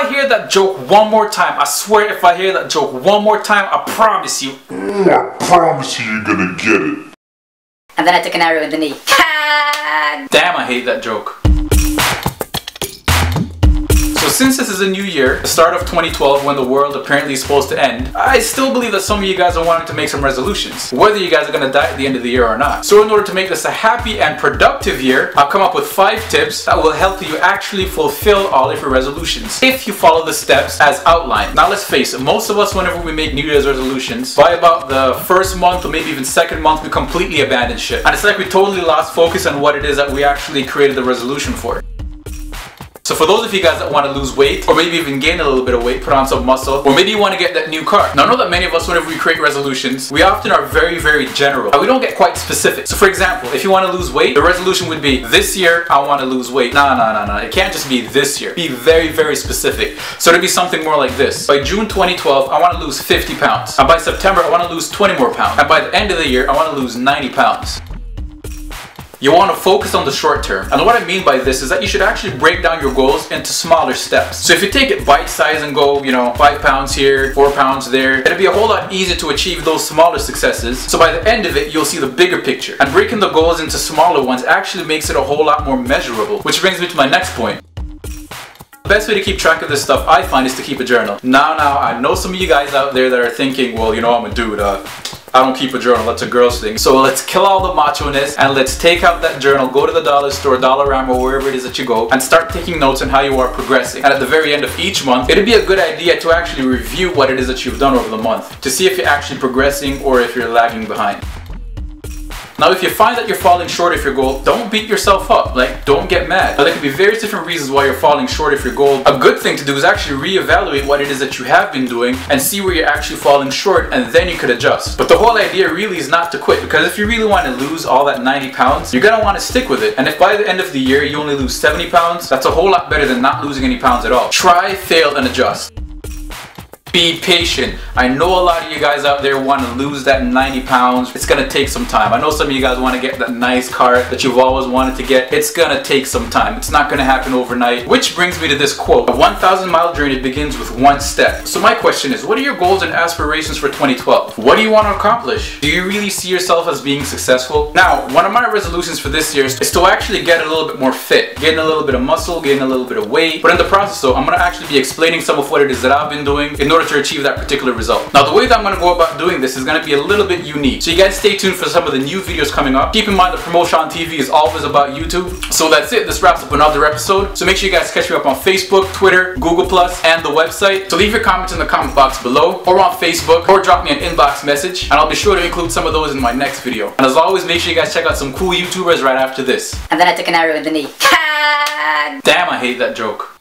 I hear that joke one more time, I swear if I hear that joke one more time, I promise you. I promise you're gonna get it. And then I took an arrow in the knee. Damn, I hate that joke. So since this is a new year, the start of 2012 when the world apparently is supposed to end, I still believe that some of you guys are wanting to make some resolutions, whether you guys are going to die at the end of the year or not. So in order to make this a happy and productive year, I'll come up with 5 tips that will help you actually fulfill all of your resolutions, if you follow the steps as outlined. Now let's face it, most of us whenever we make New Year's resolutions, by about the first month or maybe even second month, we completely abandon shit. And it's like we totally lost focus on what it is that we actually created the resolution for. So for those of you guys that want to lose weight, or maybe even gain a little bit of weight, put on some muscle, or maybe you want to get that new car. Now I know that many of us, whenever we create resolutions, we often are very, very general. We don't get quite specific. So for example, if you want to lose weight, the resolution would be, this year, I want to lose weight. No. It can't just be this year. Be very, very specific. So it'd be something more like this. By June 2012, I want to lose 50 pounds. And by September, I want to lose 20 more pounds. And by the end of the year, I want to lose 90 pounds. You want to focus on the short term. And what I mean by this is that you should actually break down your goals into smaller steps. So if you take it bite size and go, 5 pounds here, 4 pounds there, it'll be a whole lot easier to achieve those smaller successes. So by the end of it, you'll see the bigger picture. And breaking the goals into smaller ones actually makes it a whole lot more measurable. Which brings me to my next point. The best way to keep track of this stuff, I find, is to keep a journal. Now, I know some of you guys out there that are thinking, well, I'm a dude, I don't keep a journal, that's a girl's thing. So let's kill all the macho-ness and let's take out that journal, go to the dollar store, Dollarama, or wherever it is that you go, and start taking notes on how you are progressing. And at the very end of each month, it'd be a good idea to actually review what it is that you've done over the month, to see if you're actually progressing or if you're lagging behind. Now if you find that you're falling short of your goal, don't beat yourself up, don't get mad. Now, there could be various different reasons why you're falling short of your goal. A good thing to do is actually reevaluate what it is that you have been doing and see where you're actually falling short, and then you could adjust. But the whole idea really is not to quit, because if you really want to lose all that 90 pounds, you're gonna want to stick with it. And if by the end of the year you only lose 70 pounds, that's a whole lot better than not losing any pounds at all. Try, fail, and adjust. Be patient. I know a lot of you guys out there want to lose that 90 pounds. It's gonna take some time. I know some of you guys want to get that nice car that you've always wanted to get. It's gonna take some time. It's not gonna happen overnight. Which brings me to this quote. A 1,000-mile journey begins with 1 step. So my question is, what are your goals and aspirations for 2012? What do you want to accomplish? Do you really see yourself as being successful? Now, one of my resolutions for this year is to actually get a little bit more fit. Getting a little bit of muscle, getting a little bit of weight. But in the process though, I'm gonna actually be explaining some of what it is that I've been doing in order to achieve that particular result. Now the way that I'm going to go about doing this is going to be a little bit unique. So you guys stay tuned for some of the new videos coming up. Keep in mind that promotion on TV is always about YouTube. So that's it. This wraps up another episode. So make sure you guys catch me up on Facebook, Twitter, Google+, and the website. So leave your comments in the comment box below, or on Facebook, or drop me an inbox message, and I'll be sure to include some of those in my next video. And as always, make sure you guys check out some cool YouTubers right after this. And then I took an arrow in the knee. Damn, I hate that joke.